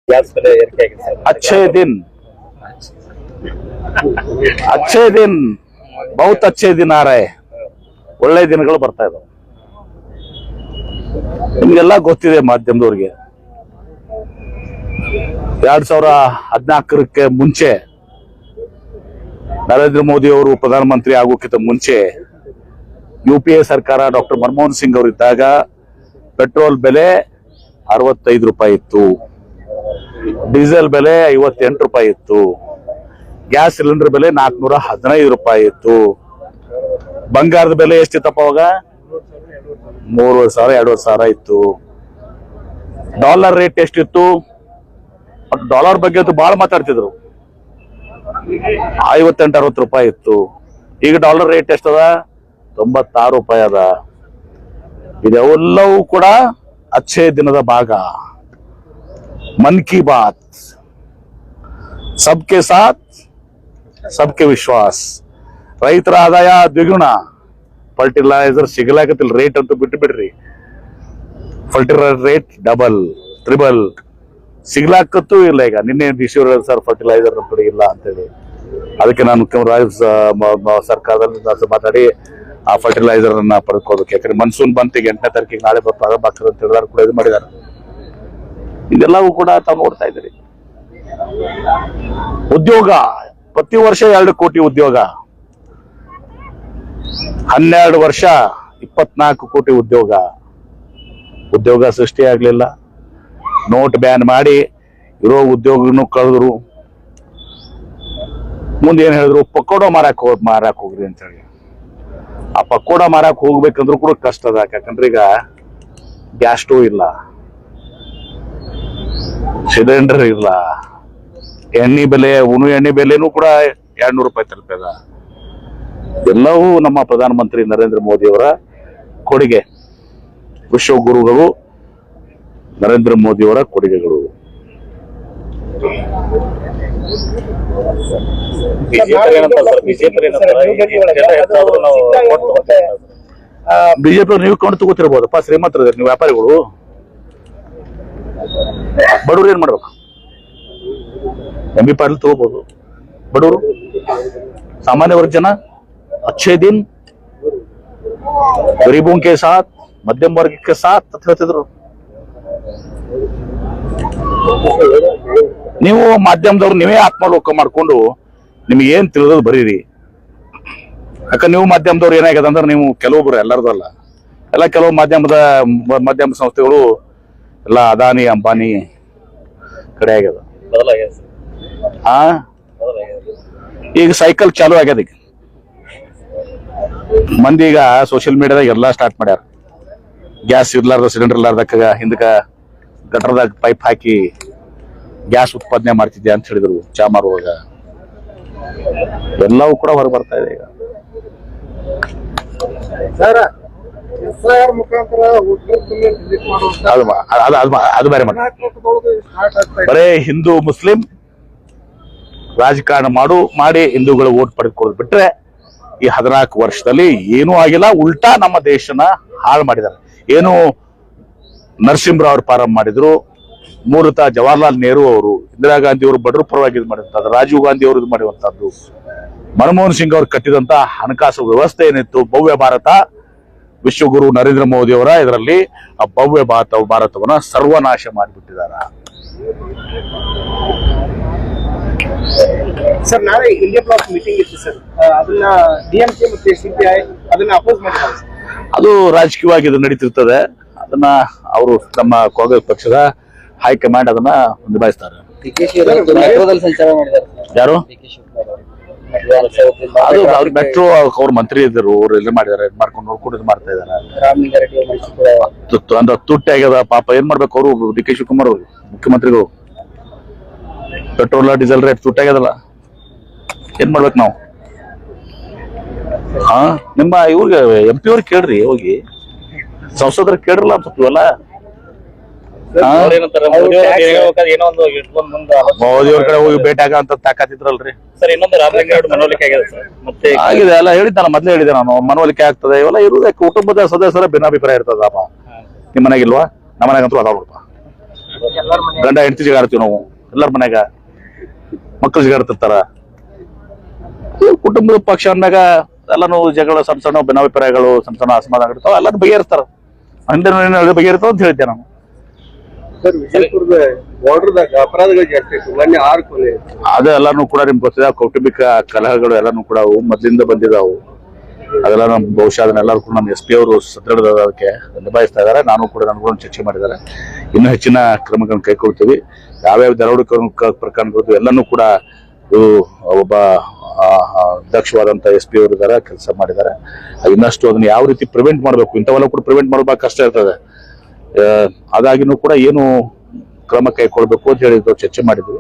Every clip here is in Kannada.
ಗ್ಯಾಸ್ ಬೆಲೆ ಏರಿಕೆ ಆಗಿದೆ ಸರ್. अच्छे दिन बहुत अच्छे दिन आ रहे ಒಳ್ಳೆ ದಿನಗಳು ಬರ್ತಾ ಇದಾವೆ. ನಿಮ್ಗೆಲ್ಲ ಗೊತ್ತಿದೆ ಮಾಧ್ಯಮದವ್ರಿಗೆ 2014 ಮುಂಚೆ ನರೇಂದ್ರ ಮೋದಿ ಅವರು ಪ್ರಧಾನಮಂತ್ರಿ ಆಗೋಕ್ಕಿಂತ ಮುಂಚೆ UPA ಸರ್ಕಾರ ಡಾಕ್ಟರ್ ಮನಮೋಹನ್ ಸಿಂಗ್ ಅವರು ಇದ್ದಾಗ ಪೆಟ್ರೋಲ್ ಬೆಲೆ 65 ರೂಪಾಯಿ ಇತ್ತು, ಡೀಸೆಲ್ ಬೆಲೆ 58 ರೂಪಾಯಿ ಇತ್ತು, ಗ್ಯಾಸ್ ಸಿಲಿಂಡರ್ ಬೆಲೆ 415 ರೂಪಾಯಿ ಇತ್ತು, ಬಂಗಾರದ ಬೆಲೆ ಎಷ್ಟಿತ್ತಪ್ಪ ಅವಾಗ 3,500 ಇತ್ತು, ಡಾಲರ್ ರೇಟ್ ಎಷ್ಟಿತ್ತು, ಡಾಲರ್ ಬಗ್ಗೆ ಅಂತೂ ಬಹಳ ಮಾತಾಡ್ತಿದ್ರು, 58-60 ರೂಪಾಯಿ ಇತ್ತು. ಈಗ ಡಾಲರ್ ರೇಟ್ ಎಷ್ಟದ 96 ರೂಪಾಯಿ ಅದ. ಇದೆಲ್ಲವೂ ಕೂಡ ಅಚ್ಚೇ ದಿನದ ಭಾಗ. ಮನ್ ಕಿ ಬಾತ್, ಸಬ್ಕೆ ಸಾಥ್ ಸಬ್ಕೆ ವಿಶ್ವಾಸ್. ರೈತರ ಆದಾಯ ದ್ವಿಗುಣ, ಫರ್ಟಿಲೈಸರ್ ಸಿಗಲಾಕತಿಲ್ಲ, ರೇಟ್ ಅಂತೂ ಬಿಟ್ಟು ಬಿಡ್ರಿ, ಫರ್ಟಿಲೈಸರ್ ರೇಟ್ ಡಬಲ್ ಟ್ರಿಬಲ್ ಸಿಗ್ಲಾಕತ್ತೂ ಇಲ್ಲ. ಈಗ ನಿನ್ನೆ DC ಸರ್ ಫರ್ಟಿಲೈಸರ್ ನಮ್ಮ ಕಡೆ ಇಲ್ಲ ಅಂತೇಳಿ, ಅದಕ್ಕೆ ನಾನು ಸರ್ಕಾರದಲ್ಲಿ ಮಾತಾಡಿ ಆ ಫರ್ಟಿಲೈಸರ್ ಅನ್ನ ಪಡ್ಕೋಬೇಕು. ಯಾಕಂದ್ರೆ ಮನ್ಸೂನ್ ಬಂತು, ಈಗ 8ನೇ ತಾರೀಕಿಗೆ ನಾಳೆ ಪ್ರಾರಂಭ ಆಗ್ತದೆ ಅಂತ ಹೇಳಿದಾರೆ ಕೂಡ ಇದು ಮಾಡಿದ್ದಾರೆ. ಇದೆಲ್ಲವೂ ಕೂಡ ತಾವು ನೋಡ್ತಾ ಇದ್ದೀರಿ. ಉದ್ಯೋಗ ಪ್ರತಿ ವರ್ಷ 2 ಕೋಟಿ ಉದ್ಯೋಗ, 12 ವರ್ಷ 24 ಕೋಟಿ ಉದ್ಯೋಗ ಸೃಷ್ಟಿ ಆಗ್ಲಿಲ್ಲ. ನೋಟ್ ಬ್ಯಾನ್ ಮಾಡಿ ಇರೋ ಉದ್ಯೋಗನು ಕಳೆದ್ರು. ಮುಂದೆ ಏನ್ ಹೇಳಿದ್ರು, ಪಕೋಡ ಮಾರಕ್ ಹೋಗ್ರಿ ಅಂತ ಹೇಳಿ. ಆ ಪಕೋಡ ಮಾರಕ್ ಹೋಗ್ಬೇಕಂದ್ರೂ ಕೂಡ ಕಷ್ಟ ಅದ. ಯಾಕಂದ್ರೆ ಈಗ ಗ್ಯಾಸ್ ಸ್ಟೋವ್ ಇಲ್ಲ, ಸಿಲಿಂಡರ್ ಇಲ್ಲ, ಎಣ್ಣೆ ಬೆಲೆನೂ ಕೂಡ 200 ರೂಪಾಯಿ ತಲುಪದ. ಎಲ್ಲವೂ ನಮ್ಮ ಪ್ರಧಾನಮಂತ್ರಿ ನರೇಂದ್ರ ಮೋದಿ ಅವರ ಕೊಡುಗೆ. ವಿಶ್ವಗುರುಗಳು ನರೇಂದ್ರ ಮೋದಿ ಅವರ ಕೊಡುಗೆಗಳು. ಬಿಜೆಪಿ ನೀವು ಕೊಂಡು ತಗೋತಿರ್ಬೋದಪ್ಪ, ಶ್ರೀಮಂತರು ನೀವು, ವ್ಯಾಪಾರಿಗಳು. ಬಡವ್ರು ಏನ್ ಮಾಡ್ಬೇಕು? MB ಪಾಟೀಲ್ ತಗೋಬಹುದು, ಬಡವರು ಸಾಮಾನ್ಯ ವರ್ಗ ಜನ अच्छे दिन गरीबों के साथ मध्यम वर्ग के साथ ಅಂತ ಹೇಳ್ತಿದ್ರು. ನೀವು ಮಾಧ್ಯಮದವ್ರು ನೀವೇ ಆತ್ಮಾವಲೋಕ ಮಾಡ್ಕೊಂಡು ನಿಮ್ಗೆ ಏನ್ ತಿಳಿದ್ ಬರೀರಿ. ಯಾಕಂದ್ರೆ ನೀವು ಮಾಧ್ಯಮದವ್ರು ಏನಾಗ್ಯದ ಅಂದ್ರೆ, ನೀವು ಕೆಲವೊಬ್ರು, ಎಲ್ಲರದು ಅಲ್ಲ, ಎಲ್ಲ ಕೆಲವು ಮಾಧ್ಯಮ ಸಂಸ್ಥೆಗಳು ಎಲ್ಲ ಅದಾನಿ ಅಂಬಾನಿ ಕಡೆ ಆಗ್ಯದ. ಈಗ ಸೈಕಲ್ ಚಾಲು ಆಗ್ಯದ. ಈಗ ಮಂದಿ ಈಗ ಸೋಷಿಯಲ್ ಮೀಡಿಯಾದಾಗ ಎಲ್ಲಾ ಸ್ಟಾರ್ಟ್ ಮಾಡ್ಯಾರ. ಗ್ಯಾಸ್ ಇರ್ಲಾರ್ದ, ಸಿಲಿಂಡರ್ ಇರ್ಲಾರ್ದಕ್ಕ ಹಿಂದಕ ಗಟರ್ದಾಗ ಪೈಪ್ ಹಾಕಿ ಗ್ಯಾಸ್ ಉತ್ಪಾದನೆ ಮಾಡ್ತಿದ್ಯಾ ಅಂತ ಹೇಳಿದ್ರು ಚಾ ಮಾರುವಾಗ. ಎಲ್ಲವೂ ಕೂಡ ಹೊರಗೆ ಬರ್ತಾ ಇದೆ ಈಗ. ಅದು ಬೇರೆ ಮಾಡಿ, ಬರೇ ಹಿಂದೂ ಮುಸ್ಲಿಂ ರಾಜಕಾರಣ ಮಾಡಿ ಹಿಂದೂಗಳು ಓಟ್ ಪಡೆದುಕೊಳ್ಳೋದು ಬಿಟ್ರೆ ಈ 14 ವರ್ಷದಲ್ಲಿ ಏನೂ ಆಗಿಲ್ಲ. ಉಲ್ಟಾ ನಮ್ಮ ದೇಶನ ಹಾಳು ಮಾಡಿದ್ದಾರೆ. ಏನು ನರಸಿಂಹರಾವ್ ಅವರು ಪ್ರಾರಂಭ ಮಾಡಿದ್ರು, ಮೂಲತಃ ಜವಾಹರ್ಲಾಲ್ ನೆಹರು ಅವರು, ಇಂದಿರಾ ಗಾಂಧಿ ಅವರು ಬಡವರು ಪರವಾಗಿ ಇದು ಮಾಡಿರುವಂತದ್ದು, ರಾಜೀವ್ ಗಾಂಧಿ ಅವರು ಇದು ಮಾಡಿರುವಂತದ್ದು, ಮನಮೋಹನ್ ಸಿಂಗ್ ಅವರು ಕಟ್ಟಿದಂತ ಹಣಕಾಸು ವ್ಯವಸ್ಥೆ ಏನಿತ್ತು, ಭವ್ಯ ಭಾರತ, ವಿಶ್ವಗುರು ನರೇಂದ್ರ ಮೋದಿ ಅವರ ಇದರಲ್ಲಿ ಆ ಭವ್ಯ ಭಾರತವನ್ನ ಸರ್ವನಾಶ ಮಾಡಿಬಿಟ್ಟಿದ್ದಾರೆ. ಸರ್, ನಾಳೆ ಇಂಡಿಯಾ ಬ್ಲಾಕ್ ಮೀಟಿಂಗ್ ಇತ್ತು ಸರ್, ಅದನ್ನ DMK ಮತ್ತೆ CPI ಅದನ್ನ ಅಪೋಸ್ ಮಾಡಿದ್ದಾರೆ. ಅದು ರಾಜಕೀಯವಾಗಿ ಇದು ನಡೀತಿರ್ತದೆ. ಅದನ್ನ ಅವರು ನಮ್ಮ ಕಾಂಗ್ರೆಸ್ ಪಕ್ಷದ ಹೈಕಮಾಂಡ್ ಅದನ್ನ ನಿಭಾಯಿಸ್ತಾರೆ. ಯಾರು ಅದು ಅವ್ರಿಗೆ ಮೆಟ್ರೋ ಅವ್ರ ಮಂತ್ರಿ ಇದ್ರು, ಅವ್ರು ಎಲ್ಲ ಮಾಡಿದಾರೆ, ಮಾಡ್ಕೊಂಡು ನೋಡ್ಕೊಂಡು ಇದು ಮಾಡ್ತಾ ಇದಾರೆ. ಅಂದ್ರೆ ತುಟ್ಟಿ ಆಗ್ಯದ ಪಾಪ. ಏನ್ ಮಾಡ್ಬೇಕು ಅವರು? DK ಶಿವಕುಮಾರ್ ಅವರು ಮುಖ್ಯಮಂತ್ರಿಗಳು. ಪೆಟ್ರೋಲ್ ಡೀಸೆಲ್ ರೇಟ್ ತುಟ್ಟಾಗ್ಯದಲ್ಲ, ಏನ್ ಮಾಡ್ಬೇಕು ನಾವು? ನಿಮ್ಮ ಇವ್ರಿಗೆ MP ಅವ್ರಿಗೆ ಕೇಳ್ರಿ, ಹೋಗಿ ಸಂಸದರ ಕೇಳ್ರಲ್ಲ ಸ್ವಲ್ಪ ಇವೆಲ್ಲ. ಮೋದಿ ಅವ್ರ ಕಡೆ ಹೋಗಿ ಭೇಟಿ ಆಗಂತ ತಾಕತ್ತಿದ್ರಲ್ರಿ ಸರ್. ಇನ್ನೊಂದು ರಾಮಲಿಂಗಾರೆಡ್ಡಿ ಮನವೊಲಿಕೆ ಆಗಿದೆ ಸರ್, ಮತ್ತೆ ಆಗಿದೆ ಎಲ್ಲ ಹೇಳಿದ್ದಾನ, ಮೊದ್ಲೇ ಹೇಳಿದೆ ನಾನು. ಮನವೊಲಿಕೆ ಆಗ್ತದೆ, ಇವೆಲ್ಲ ಇರುವುದಕ್ಕೆ ಕುಟುಂಬದ ಸದಸ್ಯರ ಭಿನ್ನಾಭಿಪ್ರಾಯ ಇರ್ತದಪ್ಪ. ನಿಮ್ಮ ಮನೆಗಿಲ್ವಾ? ನಮ್ಮ ಮನೆಗಂತೂ ಅದಾವ. ಗಂಡ ಹೆಂಡತಿ ಜಗಾಡ್ತೀವಿ ನಾವು ಎಲ್ಲರ ಮನ್ಯಾಗ, ಮಕ್ಕಳು ಜಗಾಡ್ತಿರ್ತಾರ. ಕುಟುಂಬದ ಪಕ್ಷ ಅಂದಾಗ ಎಲ್ಲಾನು ಜಗಳ, ಸಣ್ಣ ಸಣ್ಣ ಭಿನ್ನಾಭಿಪ್ರಾಯಗಳು, ಸಣ್ಣ ಸಣ್ಣ ಅಸಮಾಧಾನ ಇರ್ತಾವ, ಎಲ್ಲಾನು ಬಗೆಹರಿಸ್ತಾರ. ಬಗೆಹರಿತಾವ ಅಂತ ಹೇಳ್ತೇವೆ ನಾವು. ಸರ್, ವಿಜಯಪುರದ ಬಾರ್ಡರ್ದಾಗ ಅಪರಾಧಗಳು ಜಾಸ್ತಿ ಆಯ್ತು. ಮೊನ್ನೆ 6 ಕೊಲೆ. ಅದೇ ಎಲ್ಲಾನು ಕೂಡ ನಿಮ್ಗೆ ಗೊತ್ತಿದೆ, ಕೌಟುಂಬಿಕ ಕಲಹಗಳು ಎಲ್ಲಾನು ಕೂಡ ಮೊದಲಿಂದ ಬಂದಿದ್ದಾವು. ಅದೆಲ್ಲ ನಮ್ಮ ಬಹುಶಃ ಅದನ್ನೆಲ್ಲರೂ ಕೂಡ ನಮ್ಮ SP ಅವರು ಸದೃಢಕ್ಕೆ ನಿಭಾಯಿಸ್ತಾ ಇದ್ದಾರೆ. ನಾನು ಕೂಡ ನನಗೂ ಚರ್ಚೆ ಮಾಡಿದ್ದಾರೆ. ಇನ್ನೂ ಹೆಚ್ಚಿನ ಕ್ರಮಗಳನ್ನು ಕೈಗೊಳ್ತೀವಿ. ಯಾವ್ಯಾವ ದರೋಡೆ ಪ್ರಕರಣಗಳು ಎಲ್ಲನೂ ಕೂಡ ಒಬ್ಬ ದಕ್ಷವಾದಂತ SP ಅವರು ಇದ್ದಾರೆ, ಕೆಲಸ ಮಾಡಿದ್ದಾರೆ. ಇನ್ನಷ್ಟು ಅದನ್ನ ಯಾವ ರೀತಿ ಪ್ರಿವೆಂಟ್ ಮಾಡಬೇಕು, ಇಂಥವೆಲ್ಲ ಕೂಡ ಪ್ರಿವೆಂಟ್ ಮಾಡೋದು ಕಷ್ಟ ಇರ್ತದೆ. ಅದಾಗಿನೂ ಕೂಡ ಏನು ಕ್ರಮ ಕೈಗೊಳ್ಬೇಕು ಅಂತ ಹೇಳಿದ್ರು, ಚರ್ಚೆ ಮಾಡಿದ್ವಿ.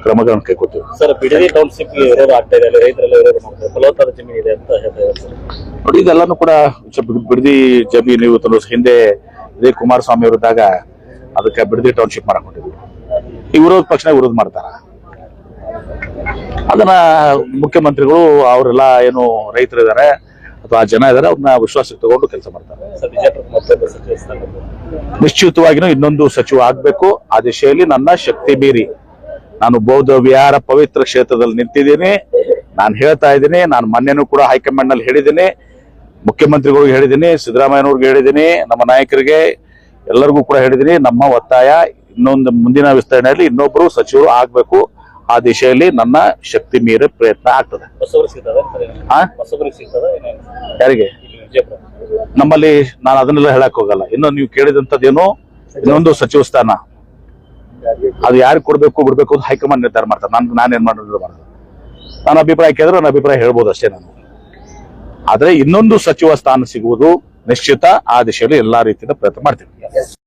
ಕ್ರಮಗಳನ್ನು ಕೈಗೊಳ್ತೀವಿ. ಸರ್, ಬಿಡದಿ ಟೌನ್ಶಿಪ್ ವಿರೋಧ ಆಗ್ತಾ ಇದೆ, ಅಲ್ಲಿ ರೈತರೆಲ್ಲ ವಿರೋಧ ಮಾಡ್ತಾರೆ, ಫಲವತ್ತಾದ ಜಮೀನು ಇದೆ ಅಂತ ಹೇಳ್ತಾರೆ. ನೋಡಿ, ಇದೆಲ್ಲಾನು ಕೂಡ ಬಿಡದಿ ಜಮೀನು ಇವತ್ತು ಹಿಂದೆ ಇದೇ ಕುಮಾರಸ್ವಾಮಿ ಅವರಿದ್ದಾಗ ಅದಕ್ಕೆ ಬಿಡದಿ ಟೌನ್ಶಿಪ್ ಮಾಡಕೊಂಡಿದ್ವಿ. ಈ ವಿರೋಧ ಪಕ್ಷ ವಿರೋಧ ಮಾಡ್ತಾರ. ಅದನ್ನ ಮುಖ್ಯಮಂತ್ರಿಗಳು ಅವರೆಲ್ಲ ಏನು ರೈತರಿದ್ದಾರೆ ಅಥವಾ ಜನ ಇದಾರೆ, ಅವ್ರನ್ನ ವಿಶ್ವಾಸಕ್ಕೆ ತಗೊಂಡು ಕೆಲಸ ಮಾಡ್ತಾರೆ. ನಿಶ್ಚಿತವಾಗಿನೂ ಇನ್ನೊಂದು ಸಚಿವ ಆಗ್ಬೇಕು. ಆ ದಿಶೆಯಲ್ಲಿ ನನ್ನ ಶಕ್ತಿ ಮೀರಿ ನಾನು ಬೌದ್ಧ ವಿಹಾರ ಪವಿತ್ರ ಕ್ಷೇತ್ರದಲ್ಲಿ ನಿಂತಿದ್ದೀನಿ. ನಾನು ಹೇಳ್ತಾ ಇದ್ದೀನಿ, ನಾನು ಮೊನ್ನೆನೂ ಕೂಡ ಹೈಕಮಾಂಡ್ ನಲ್ಲಿ ಹೇಳಿದ್ದೀನಿ, ಮುಖ್ಯಮಂತ್ರಿಗಳಿಗೆ ಹೇಳಿದ್ದೀನಿ, ಸಿದ್ದರಾಮಯ್ಯನವ್ರಿಗೆ ಹೇಳಿದ್ದೀನಿ, ನಮ್ಮ ನಾಯಕರಿಗೆ ಎಲ್ಲರಿಗೂ ಕೂಡ ಹೇಳಿದ್ದೀನಿ. ನಮ್ಮ ಒತ್ತಾಯ ಇನ್ನೊಂದು ಮುಂದಿನ ವಿಸ್ತರಣೆಯಲ್ಲಿ ಇನ್ನೊಬ್ಬರು ಸಚಿವರು ಆಗ್ಬೇಕು. ಆ ದಿಶೆಯಲ್ಲಿ ನನ್ನ ಶಕ್ತಿ ಮೀರಿ ಪ್ರಯತ್ನ ಆಗ್ತದೆ. ಯಾರಿಗೆ ನಮ್ಮಲ್ಲಿ ನಾನು ಅದನ್ನೆಲ್ಲ ಹೇಳಕ್ ಹೋಗಲ್ಲ. ಇನ್ನು ನೀವು ಕೇಳಿದಂತದ್ದೇನು ಇನ್ನೊಂದು ಸಚಿವ ಸ್ಥಾನ, ಅದು ಯಾರಿಗೆ ಕೊಡ್ಬೇಕು ಬಿಡ್ಬೇಕು ಅಂತ ಹೈಕಮಾಂಡ್ ನಿರ್ಧಾರ ಮಾಡ್ತಾರೆ. ನಾನೇನ್ ಮಾಡೋದು ಮಾಡ್ತಾರೆ. ನನ್ನ ಅಭಿಪ್ರಾಯ ಕೇಳಿದ್ರೆ ನನ್ನ ಅಭಿಪ್ರಾಯ ಹೇಳ್ಬೋದು ಅಷ್ಟೇ ನಾನು. ಆದ್ರೆ ಇನ್ನೊಂದು ಸಚಿವ ಸ್ಥಾನ ಸಿಗುವುದು ನಿಶ್ಚಿತ. ಆ ದಿಶೆಯಲ್ಲಿ ಎಲ್ಲಾ ರೀತಿಯ ಪ್ರಯತ್ನ ಮಾಡ್ತೀವಿ.